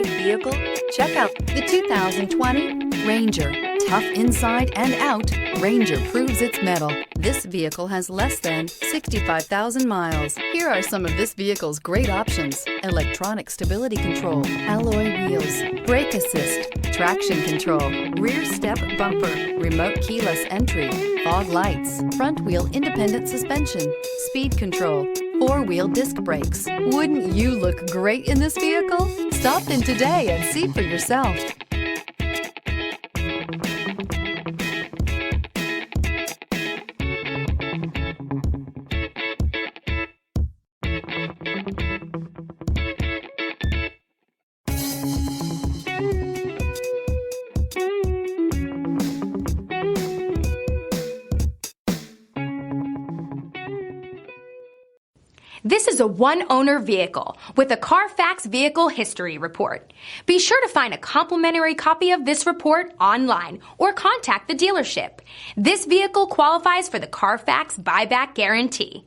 great vehicle? Check out the 2020 Ranger. Tough inside and out, Ranger proves its mettle. This vehicle has less than 65,000 miles. Here are some of this vehicle's great options: electronic stability control, alloy wheels, brake assist, traction control, rear step bumper, remote keyless entry, fog lights, front wheel independent suspension, speed control, four-wheel disc brakes. Wouldn't you look great in this vehicle? Stop in today and see for yourself. This is a one-owner vehicle with a CARFAX Vehicle History Report. Be sure to find a complimentary copy of this report online or contact the dealership. This vehicle qualifies for the CARFAX Buyback Guarantee.